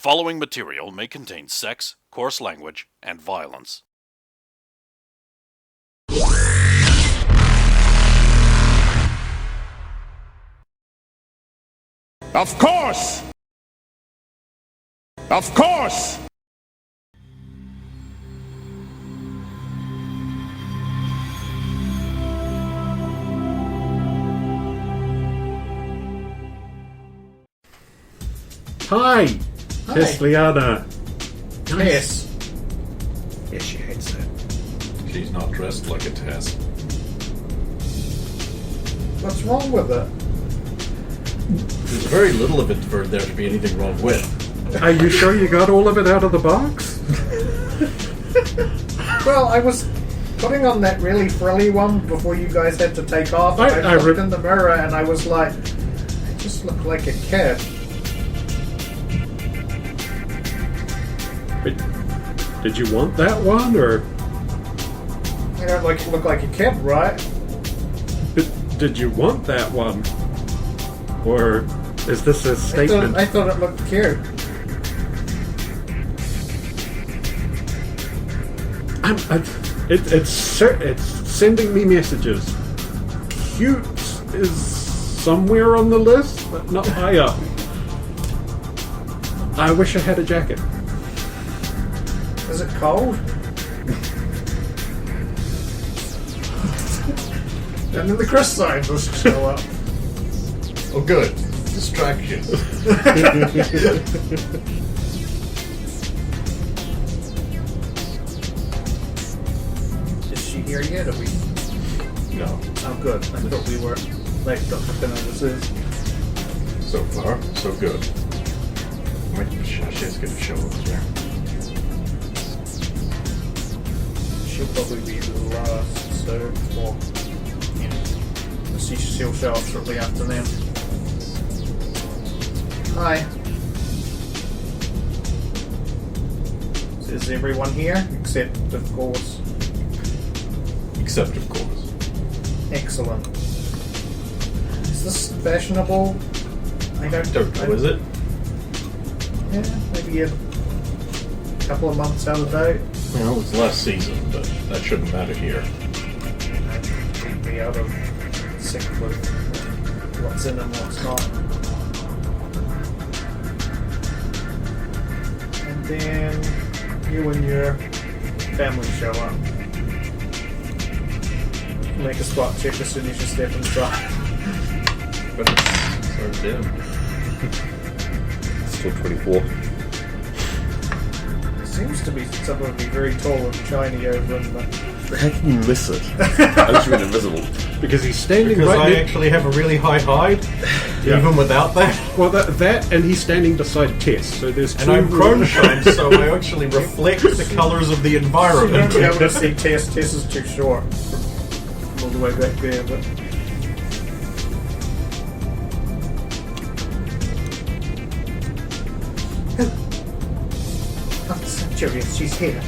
following material may contain sex, coarse language, and violence. Of course! Of course! Hi! It's Liana. Yes. Yes, she hates it. She's not dressed like a Tess. What's wrong with it? There's very little of it for there to be anything wrong with. Are you sure you got all of it out of the box? Well, I was putting on that really frilly one before you guys had to take off. I looked in the mirror and I was like, I just look like a kid. Did you want that one, or I don't look like a kid, right? did you want that one? Or is this a statement? I thought it looked cute. It's sending me messages. Cute is somewhere on the list, but not high up. I wish I had a jacket. Is it cold? And then the Chris signs will show up. Oh, good. Distraction. Is she here yet? Are we? No. Oh, good. I thought we were like Dr. Fernandez. So far, so good. Wait, she's going to show up here. She'll probably be the last, so, or, yeah. She'll show up shortly after them. Hi. Is everyone here? Except, of course. Except, of course. Excellent. Is this fashionable? I don't know, is it? Yeah, maybe a couple of months out of date. Well, it's last season, but that shouldn't matter here. We'd be out of sync with what's in and what's not. And then you and your family show up. Make a spot check as soon as you step inside. But it's so dim. Still 24. Seems to be somebody very tall and shiny over in the... How can you miss it? Unless you're invisible. Because he's standing Because right I actually have a really high height, Yeah. even without that. Well, that and he's standing beside Tess, so there's two... And I'm chronoshine, so I actually reflect the colours of the You environment. won't be able to see Tess. Tess is too short. All the way back there, but... Oh, Centurion, she's here.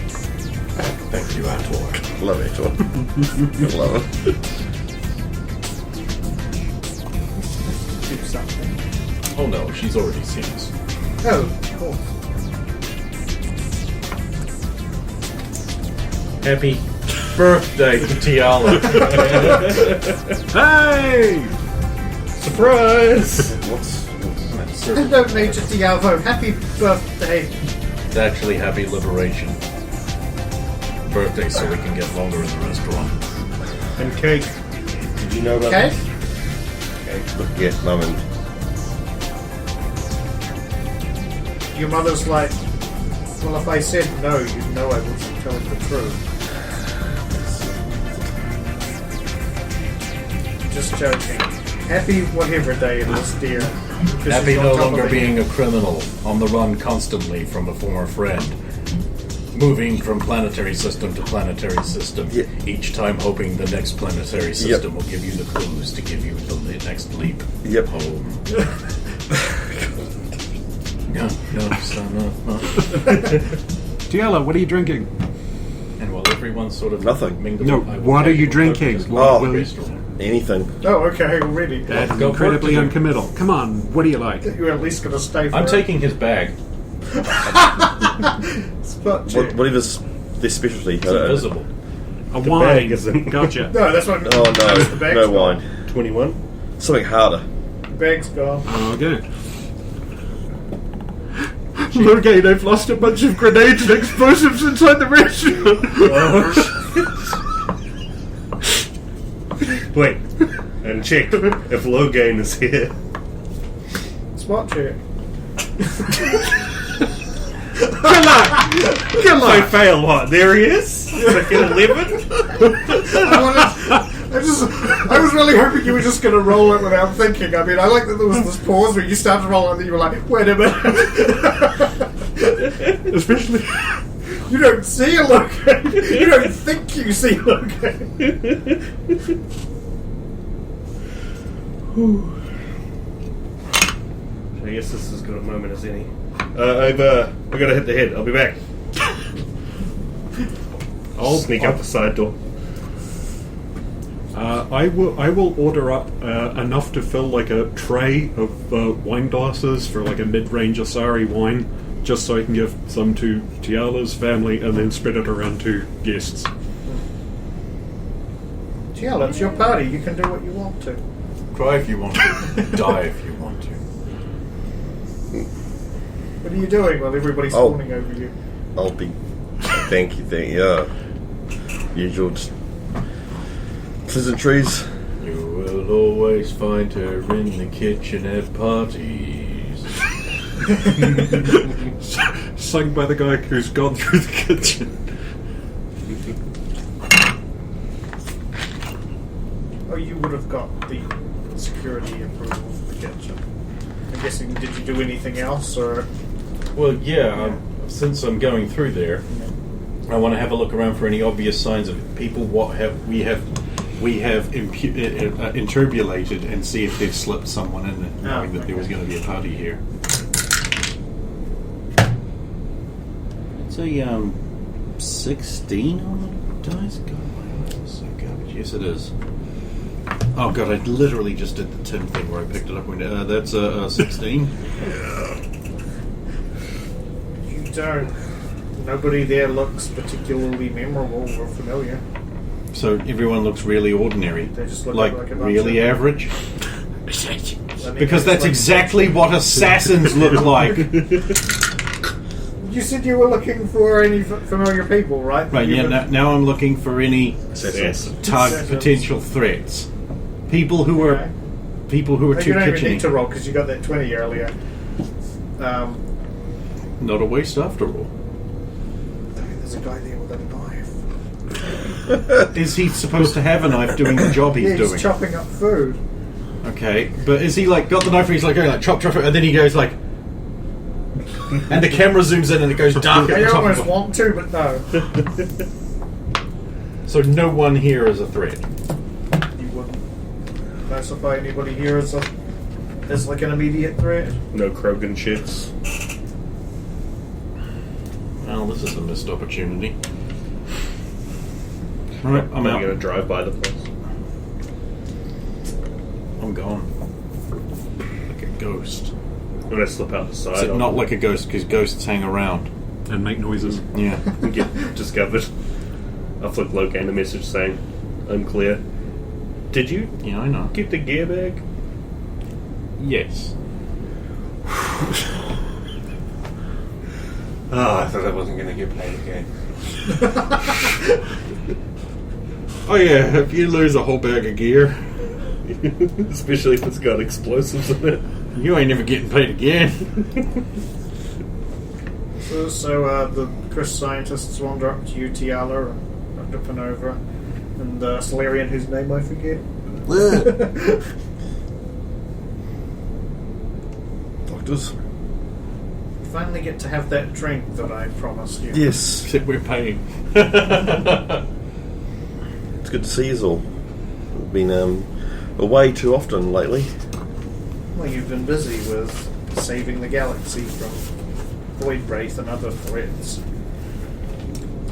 Thank you, Ator. Love Ator. I love it. Do something. Oh no, she's already seen us. Oh, cool. Happy birthday to Teala. Hey! Surprise! What's I don't need to Dialvo. Happy birthday. It's actually happy liberation. Birthday so we can get longer in the restaurant. And cake. Did you know about Okay? this? Look, yeah, Mum and... Your mother's like, well, if I said no, you'd know I wasn't telling the truth. Just joking. Happy whatever day it is, dear. Because Happy she's on no top of longer the being heap. a criminal, on the run constantly from a former friend. Moving from planetary system to planetary system, Yep. each time hoping the next planetary system will give you the clues to give you the next leap Yep. home. No, no. Tiala, what are you drinking? And while everyone's sort of Nothing. mingled, No, I will what are you casually drinking? focus What on will- the restaurant. Anything. Oh, okay, already. That's Go for it, incredibly to do. uncommittal. Come on, what do you like? You're at least going to stay for I'm it. taking his bag. Spot check. Whatever's their specialty. It's invisible. A The wine. bag isn't. Gotcha. No, that's what. Oh that's the no, bag's no gone. wine. 21. Something harder. The bag's gone. Okay. Logain, I've lost a bunch of grenades and explosives inside the restaurant. Wait, and check if Logain is here. Spot check. I fail what? There he is? Like an 11? I was really hoping you were just going to roll it without thinking. I mean, I like that there was this pause where you started rolling and then you were like, wait a minute. Especially. You don't see a Logain. You don't think you see Logain. I guess this is as good a moment as any. I've got to hit the head. I'll be back. I'll sneak out the side door. I will order up enough to fill like a tray of wine glasses for like a mid-range Asari wine, just so I can give some to Teala's family and then spread it around to guests. Teala, it's your party. You can do what you want to. Cry if you want to. Die if you want to. What are you doing while everybody's Oh. fawning over you? I'll be. Thank you. Yeah. Usual pleasantries. You will always find her in the kitchen at parties. Sung by the guy who's gone through the kitchen. Oh, you would have got the security approval for the kitchen. I'm guessing, did you do anything else, or...? Well, yeah. Since I'm going through there, I want to have a look around for any obvious signs of people. What have we have interpolated and see if they've slipped someone in, knowing that there was going to be a party here. It's a 16 on the dice. God, why am I so garbage? Yes, it is. Oh god, I literally just did the tin thing where I picked it up. That's a 16. You don't. Nobody there looks particularly memorable or familiar. So everyone looks really ordinary. They just look like like a bunch really of- average. I mean, Because they that's just exactly what assassins look like. You said you were looking for any familiar people, right? Right, You've yeah, been- now I'm looking for any Yes. target potential threats. People who are Okay. too You don't even kitcheny. need to roll because you got that 20 earlier. Not a waste after all. There's a guy there with a knife. Is he supposed to have a knife doing the job he's Yeah, doing? he's chopping up food. Okay, but is he like got the knife and he's like going like chop, and then he goes like, and the camera zooms in and it goes dark at I the top. almost Of want to, but no. So no one here is a threat. You wouldn't classify anybody here as like an immediate threat. No Krogan shits. Well, this is a missed opportunity. Right, I'm I'm out. going to drive by the place. I'm gone. Like a ghost. I'm going to slip out the side. Except not like a ghost, because ghosts hang around. And make noises. Yeah. Get discovered. I'll flick Logain a message saying, unclear. Did you Yeah, I know. get the gear bag? Yes. Oh, I thought I wasn't going to get played again. Oh yeah, if you lose a whole bag of gear, Especially if it's got explosives in it. you ain't never getting paid again. So the Chris scientists wander up to you, Teala, and Dr. Panova, and Solarian, whose name I forget. Doctors? Finally get to have that drink that I promised you. Yes. Except we're paying. It's good to see you all. We've been away too often lately. Well, you've been busy with saving the galaxy from Void Wraith and other threats.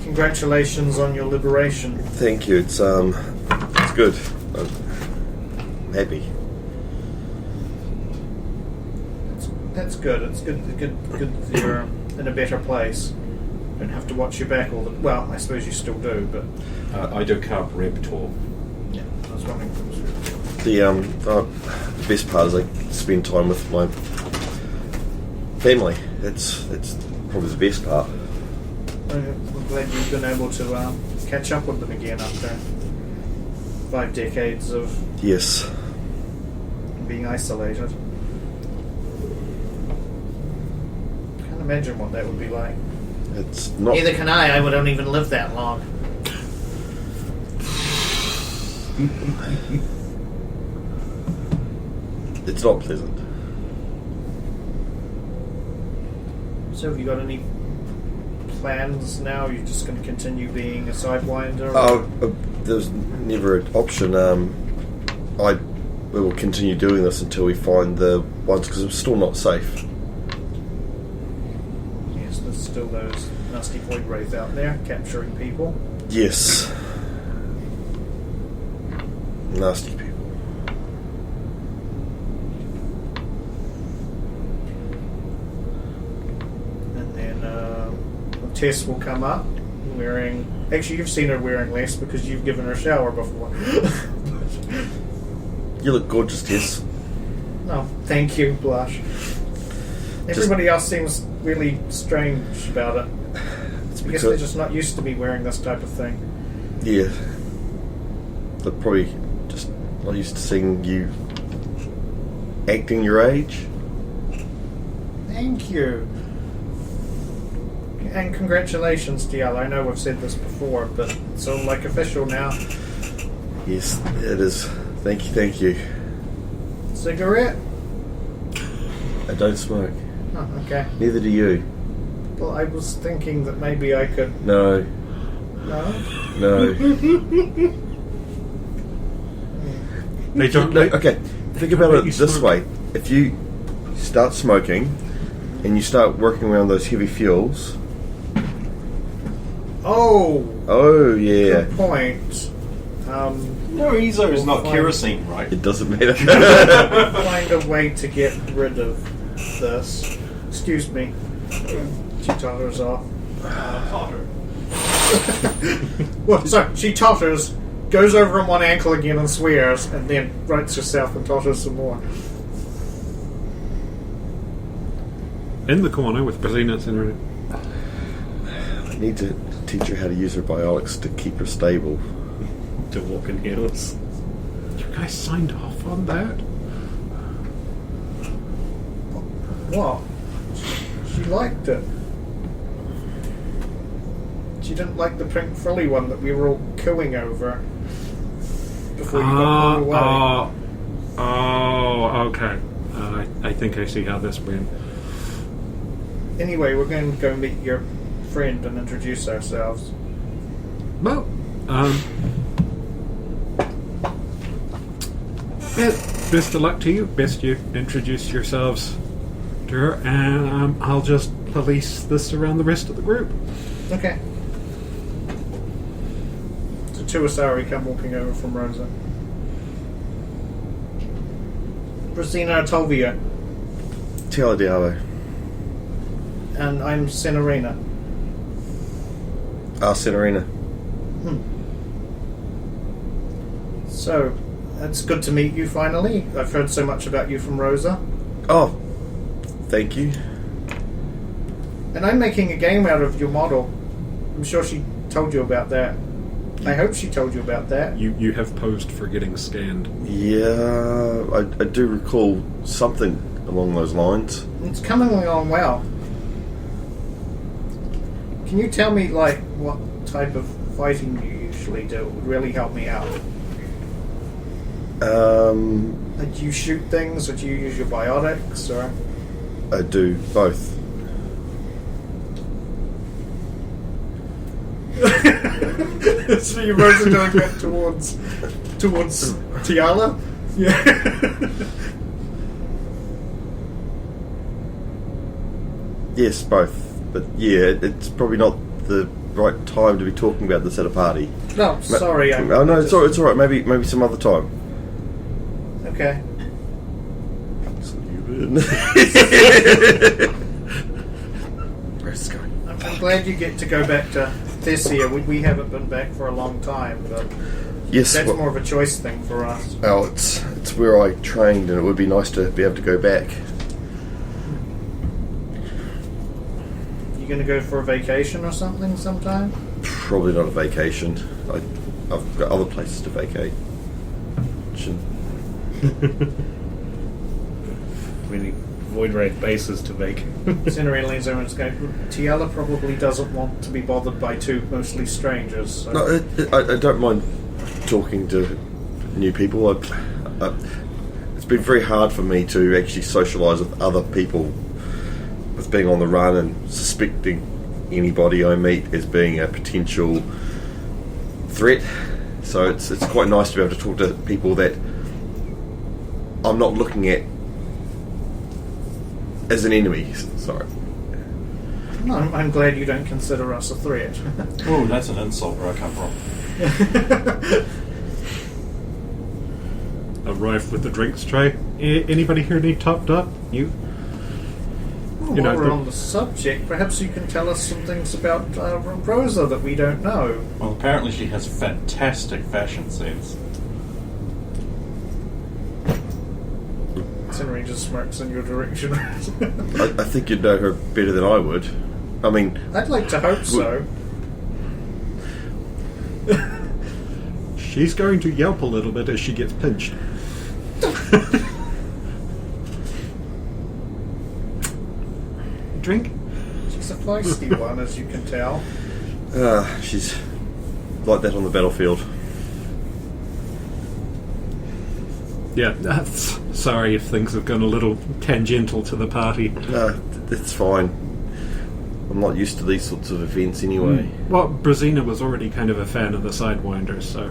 Congratulations on your liberation. Thank you. It's good. I'm happy. That's good. It's good that you're in a better place. Don't have to watch your back all the... Well, I suppose you still do, but... I do carb Reptor. Yeah, I was wondering if it was... The best part is I spend time with my family. It's probably the best part. I'm glad you've been able to catch up with them again after 5 decades of Yes. being isolated. Can't imagine what that would be like. It's not. Neither can I don't even live that long. It's not pleasant. So have you got any plans now? You're just going to continue being a Sidewinder? There's never an option. We will continue doing this until we find the ones, because it's still not safe. Yes, there's still those nasty void wraiths out there capturing people. Yes. Nasty people. And then Tess will come up wearing... Actually, you've seen her wearing less because you've given her a shower before. You look gorgeous, Tess. No, thank you, blush. Everybody else seems really strange about it. I guess they're just not used to me wearing this type of thing. Yeah. They're probably just not used to seeing you acting your age. Thank you. And congratulations, Teala. I know we've said this before, but it's all like official now. Yes, it is. Thank you. Cigarette? I don't smoke. Oh, okay. Neither do you. Well, I was thinking that maybe I could... No. No? No. They don't. Okay, think about it this way. If you start smoking and you start working around those heavy fuels... Oh! Oh, yeah. Good point. No, Ezo is not fine. kerosene, right? It doesn't matter. Find a way to get rid of this. Excuse me. She totters off. Totter. Well, sorry, she totters, goes over on one ankle again and swears, and then rights herself and totters some more. In the corner with Brazilians in it. I need to teach her how to use her biotics to keep her stable. To walk in hairless. You guys signed off on that? What? She liked it. She didn't like the pink frilly one that we were all cooing over before you got pulled away. Okay. I think I see how this went. Anyway, we're going to go meet your friend and introduce ourselves. Well, best of luck to you. Best you introduce yourselves to her, and I'll just police this around the rest of the group. Okay. So two Asari come walking over from Rosa. Rosina Tolvia. Teala Diabo. And I'm Senorina. Senorina. So, it's good to meet you finally. I've heard so much about you from Rosa. Oh, thank you. And I'm making a game out of your model. I'm sure she told you about that. I hope she told you about that. You have posed for getting scanned. Yeah, I do recall something along those lines. It's coming along well. Can you tell me, like, what type of fighting you usually do? It would really help me out. Like, do you shoot things, or do you use your biotics, or...? I do both. So you both are doing that towards Teala? Yeah. Yes, both. But yeah, it's probably not the right time to be talking about this at a party. No, sorry. Oh no, it's all right. Maybe some other time. Okay. it's going. I'm glad you get to go back to Thessia. We haven't been back for a long time, but Yes, that's more of a choice thing for us. well, it's where I trained, and it would be nice to be able to go back. You going to go for a vacation or something sometime? Probably not a vacation. I've got other places to vacate. Many Void Wraith bases to vacate. Cinerine leans over and is going, Teala probably doesn't want to be bothered by two mostly strangers. So. No, I don't mind talking to new people. It's been very hard for me to actually socialise with other people, with being on the run and suspecting anybody I meet as being a potential threat. So it's quite nice to be able to talk to people that I'm not looking at as an enemy. Sorry. No, I'm glad you don't consider us a threat. Oh, that's an insult where I come from. Arrived with the drinks tray. Anybody here need topped up? You? Well, while we're on the subject, perhaps you can tell us some things about Rosa that we don't know. Well, apparently she has fantastic fashion sense. Cinerine just smirks in your direction. I think you'd know her better than I would. I mean, I'd like to hope so. She's going to yelp a little bit as she gets pinched. Drink? She's a feisty one, as you can tell. she's like that on the battlefield. Yeah, sorry if things have gone a little tangential to the party. It's fine. I'm not used to these sorts of events anyway. Well, Brazina was already kind of a fan of the Sidewinders, so...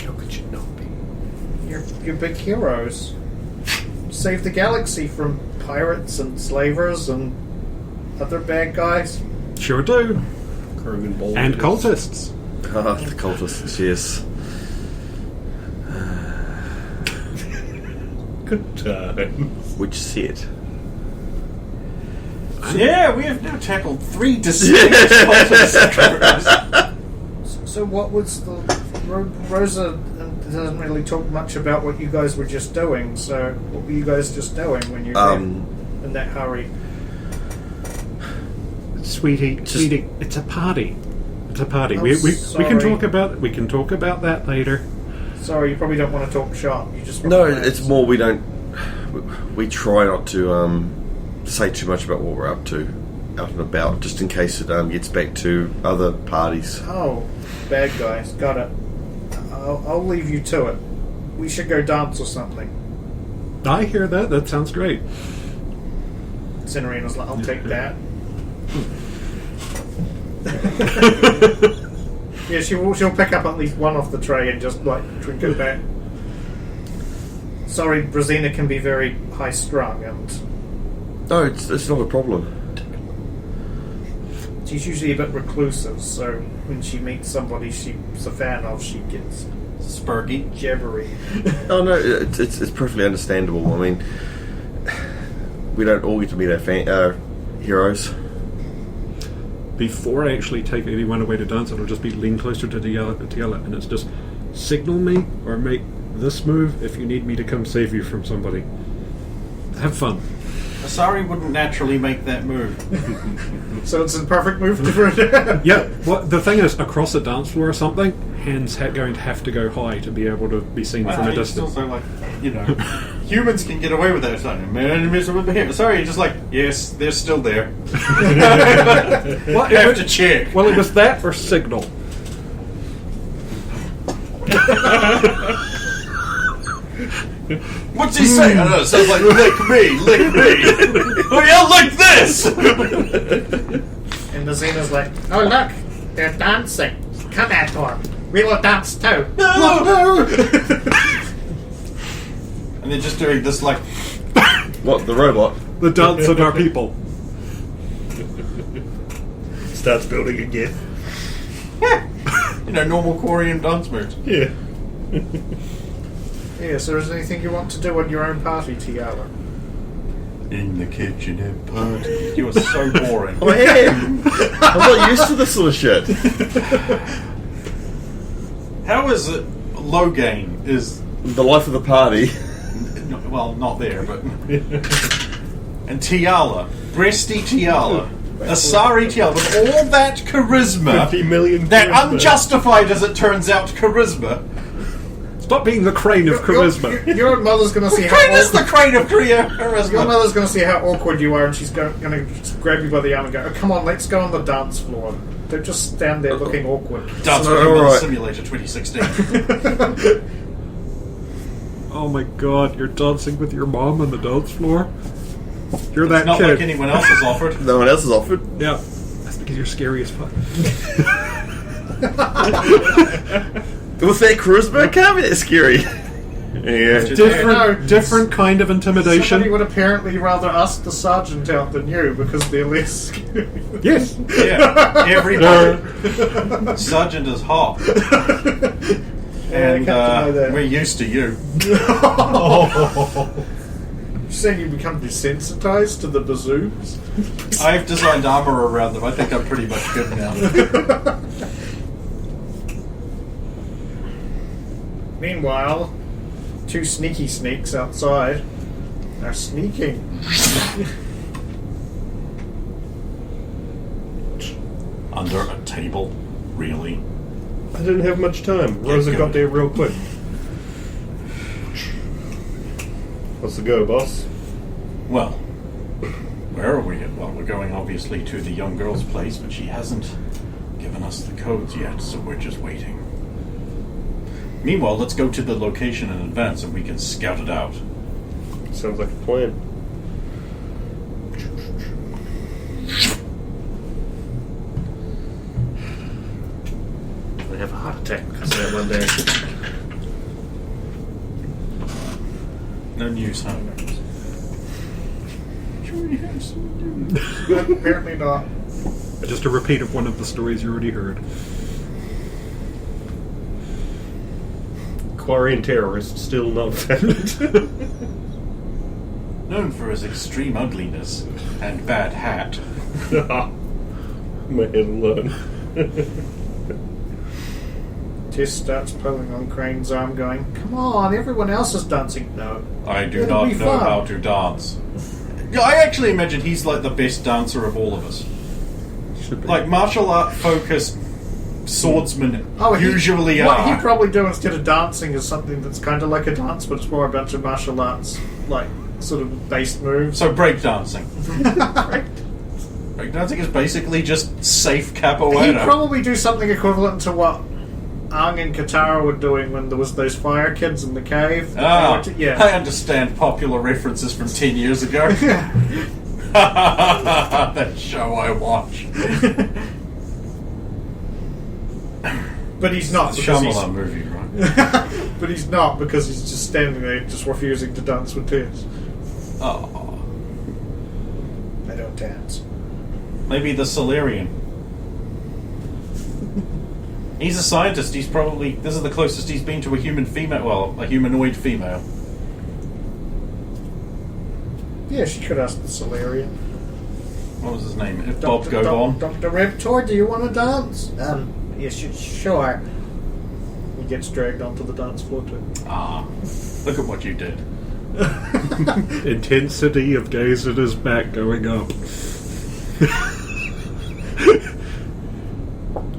How could you not be? You're big heroes. Save the galaxy from pirates and slavers and other bad guys. Sure do. Krayne Ball And is- cultists. The cultists, yes. Good time. Which set? Yeah, we have now tackled 3 distinct cultists. So what was the... Rosa doesn't really talk much about what you guys were just doing, so what were you guys just doing when you were in that hurry? Sweetie, it's a party. It's a party. Oh, We can sorry. talk about that later. Sorry, you probably don't want to talk shop. You just No, it's more we don't. We try not to say too much about what we're up to out and about, just in case it gets back to other parties. Oh, bad guys. Got it. I'll leave you to it. We should go dance or something. I hear that. That sounds great. Cinerine was like, I'll take that. Yeah, she'll pick up at least one off the tray and just like drink it back. Sorry, Brazina can be very high strung and No, it's not a problem. she's usually a bit reclusive, so when she meets somebody she's a fan of, she gets Spurgy. jabbery. Oh no, it's perfectly understandable. I mean, we don't all get to meet our heroes. Before I actually take anyone away to dance, it'll just be lean closer to Teala, and it's just signal me or make this move if you need me to come save you from somebody. Have fun. Asari wouldn't naturally make that move. So it's a perfect move to Yeah, well, the thing is, across a dance floor or something, hands going to have to go high to be able to be seen from a It's distance. also like, humans can get away with that. It's like, man, sorry, just like, yes, they're still there. Well, You have to check. Well, it was that or signal. What's he saying? I don't know, it sounds like, lick me. Oh yeah, lick this! And the Xena's like, oh look, they're dancing. Come Ator, we will dance too. No! And they're just doing this like, What, the robot? The dance of our people. Starts building again. normal QUarian dance moves. Yeah. Yeah, so is there anything you want to do on your own party, Teala? In the kitchen at party. You are so boring. I am. I'm not used to this sort of shit. How is it Logain is... The life of the party. Well, not there, but... And Teala. Breasty Teala. Asari Teala. With all that charisma... 50 million that charisma. unjustified, as it turns out, charisma... Stop being the Krayne of charisma. Your mother's going to see how Krayne is the awkward, Krayne of charisma. your mother's going to see how awkward you are, and she's going to grab you by the arm and go, "Oh, come on, let's go on the dance floor." Don't just stand there looking awkward. Dance So, with Human alright. Simulator 2016. Oh my god, you're dancing with your mom on the dance floor? You're It's that not kid. like anyone else has offered. No one else has offered. Yeah. That's because you're scary as fuck. With that charisma, it can't be that scary. Yeah. Different kind of intimidation. Somebody would apparently rather ask the sergeant out than you because they're less scary. Yes. Yeah, everybody. Sergeant is hot. And we're used to you. You're saying you become desensitized to the bazooks? I've designed armor around them. I think I'm pretty much good now. Meanwhile, two sneaky sneaks outside are sneaking. Under a table? Really? I didn't have much time. Rosa good. got there real quick. What's the go, boss? Well, where are we? Well, we're going obviously to the young girl's place, but she hasn't given us the codes yet, so we're just waiting. Meanwhile, let's go to the location in advance and we can scout it out. Sounds like a plan. I have a heart attack because of that one day. No news, huh? Apparently not. Just a repeat of one of the stories you already heard. QUarian terrorist still not found. Known for his extreme ugliness and bad hat. My head alone. Tess starts pulling on Krayne's arm, going, "Come on, everyone else is dancing." No. I do It'll not be know fun. how to dance. I actually imagine he's like the best dancer of all of us. Should be. Like martial art focused swordsmen Oh, usually what are. he'd probably do instead of dancing is something that's kind of like a dance, but it's more a bunch of martial arts, like, sort of based moves. So breakdancing. Right. Breakdancing is basically just safe He'd capoeira. probably do something equivalent to what Ang and Katara were doing when there was those fire kids in the cave. Ah, They were I understand popular references from 10 years ago. That show I watch. But he's not. The because Shyamalan movie, right? But he's not because he's just standing there, just refusing to dance with Tess. Oh, I don't dance. maybe the Solarian. He's a scientist. He's probably... This is the closest he's been to a human female. Well, a humanoid female. Yeah, she could ask the Solarian. What was his name? Bob Gobon. Dr. Reptor, do you want to dance? Yes, sure. He gets dragged onto the dance floor too. Ah, look at what you did. Intensity of gaze at his back going up.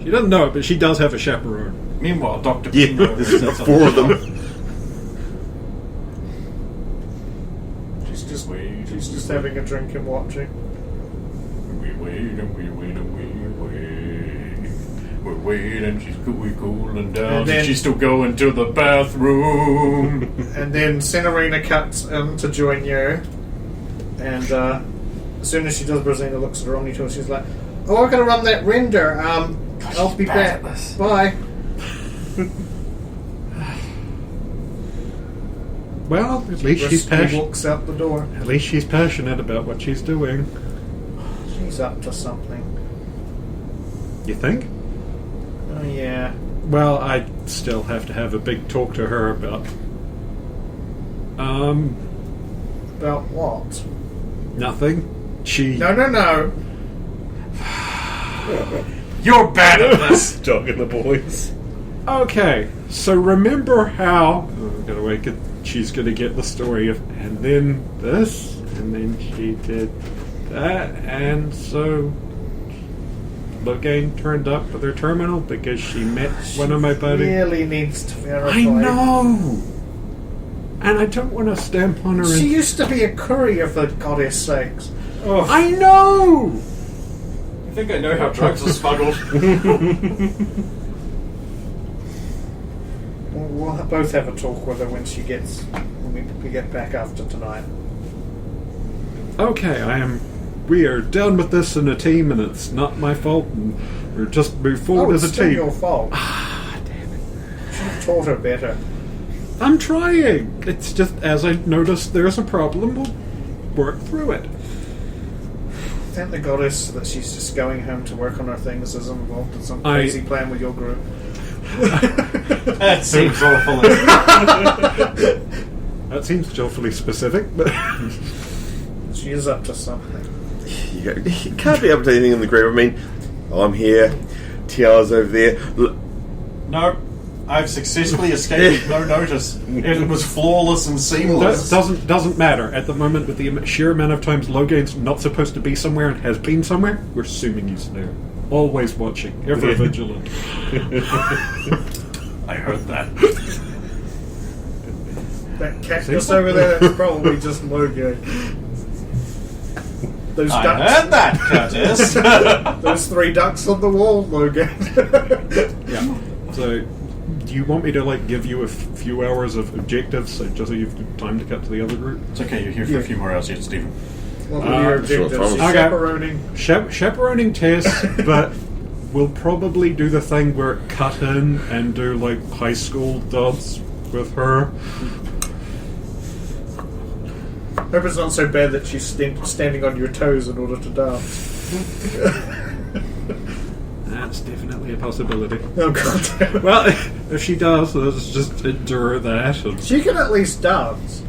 She doesn't know it, but she does have a chaperone. Meanwhile, Dr. Yeah, Pino there's said like something 4 of them. She's just having a drink and watching. We wait and we wait and we wait. We wait and she's cooling down. And then- she's still going to the bathroom. And then Senorina cuts in to join you. And as soon as she does, Brazina looks at her Omni tool. She's like, "Oh, I've got to run that render. I'll be back. Bye." Well, at least she's Briskly passionate. walks out the door. At least she's passionate about what she's doing. She's up to something. You think? Oh yeah. Well, I still have to have a big talk to her about. About what? Nothing. She. No. You're bad at this. Dog and the boys. Okay, so remember how she's gonna get the story of, and then this, and then she did that, and so Logain turned up with her terminal because she met one of my buddies. Really needs to verify. I know, and I don't want to stamp on her. She used to be a courier, for God's sakes. Oh. I know. I think I know how drugs are smuggled. We'll both have a talk with her when we get back after tonight. Okay, we are done with this in a team, and it's not my fault, and we're just move forward as a It's still team. your fault. Ah, damn it. You should have taught her better. I'm trying. It's just, as I noticed there's a problem, we'll work through it. Thank the goddess that she's just going home to work on her things, isn't involved in some crazy plan with your group. That seems awful. That seems awfully specific, but She is up to something. You can't be up to anything in the group. I mean, I'm here, Teala's over there. No, I've successfully escaped no notice. It was flawless and seamless. that doesn't matter. At the moment, with the sheer amount of times Logain's not supposed to be somewhere and has been somewhere, we're assuming he's there. Always watching, ever vigilant. I heard that. That cactus over there, that's probably just Logain. Those I ducks. heard that, Curtis. Those 3 ducks on the wall, Logain. Yeah. So, do you want me to give you a few hours of objectives, just so you've time to cut to the other group? It's okay, you're here for a few more hours yet, Stephen. What were your objectives? sure, She's okay. chaperoning. Chaperoning tests, but we'll probably do the thing where cut in and do high school dubs with her. Hope it's not so bad that she's standing on your toes in order to dance. That's definitely a possibility. Oh god. Well, if she does, let's just endure that. And She can at least dance.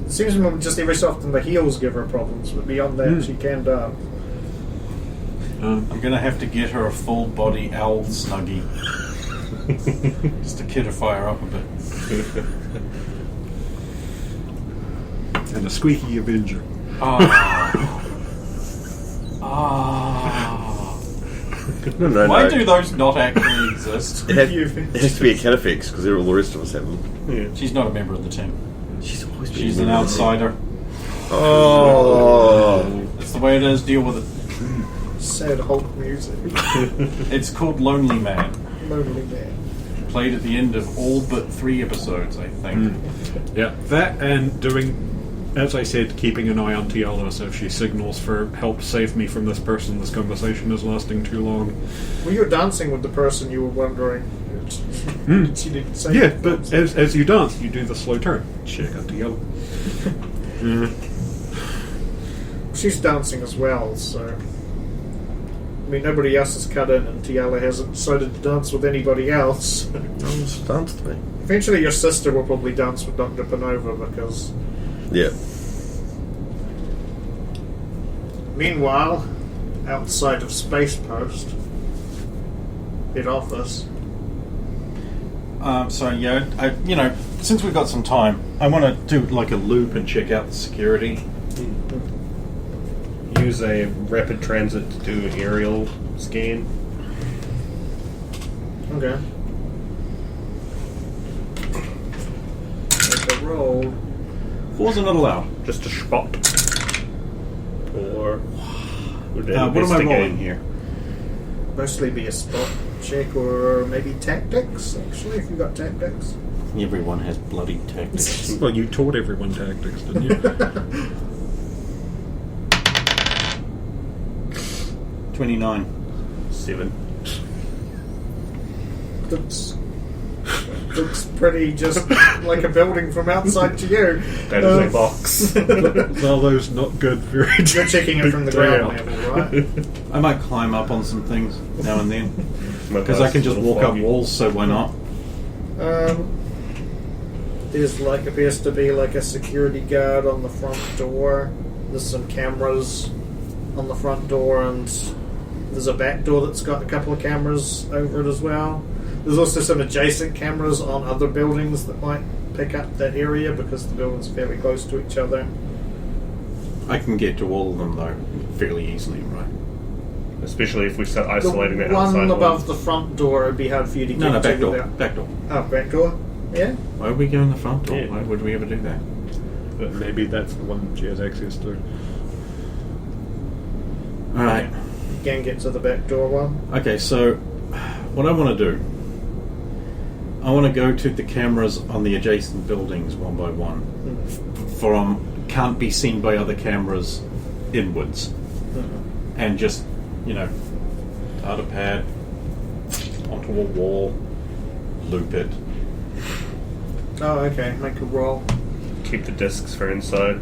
It seems just every so often the heels give her problems, but beyond that, she can dance. I'm gonna have to get her a full body owl snuggie. Just to kittify her up a bit. and a squeaky Avenger. No. Why do those not actually exist? It has to be a Catafix because all the rest of us have them. Yeah. She's not a member of the team. She's always been She's a an member of the team. outsider. Oh. That's the way it is. Deal with it. Sad Hulk music. It's called Lonely Man. Lonely man. Played at the end of all but 3 episodes, I think. Yeah, that and doing, as I said, keeping an eye on Teala, so if she signals for help save me from this person, this conversation is lasting too long. Well, you were dancing with the person you were wondering. She didn't say. Yeah, but as you dance, you do the slow turn. Check out Teala. She's dancing as well, so. I mean, nobody else has cut in, and Teala hasn't decided to dance with anybody else. Just dance to me. Eventually, your sister will probably dance with Dr. Panova because. Yeah. Meanwhile, outside of Space Post, head office. So yeah, since we've got some time, I want to do a loop and check out the security. Use a rapid transit to do an aerial scan. Okay. Make a roll. Fours are not allowed. Just a spot. Or would What am I investigate rolling here? Mostly be a spot check or maybe tactics, actually, if you've got tactics. Everyone has bloody tactics. Well, you taught everyone tactics, didn't you? 29. 7. Looks pretty just like a building from outside to you. That is a box. Well, those not good. Very. You're checking it from the ground layout. level, right? I might climb up on some things now and then. My Because I can glasses just are walk up foggy. walls, so why not? There's appears to be a security guard on the front door. there's some cameras on the front door, and there's a back door that's got a couple of cameras over it as well. There's also some adjacent cameras on other buildings that might pick up that area because the buildings are fairly close to each other. I can get to all of them though fairly easily, right? Especially if we start isolating the that outside one above one. the front door would be hard for you to get No, to. back door. without- Back door. Oh, back door? Yeah? Why would we go in the front door? Yeah. Why would we ever do that? But maybe that's the one she has access to. Alright. You can get to the back door one. Okay, so what I want to do, I want to go to the cameras on the adjacent buildings one by one. From can't be seen by other cameras inwards. And just, data pad onto a wall, loop it. Oh, okay. Make a roll. Keep the discs for inside.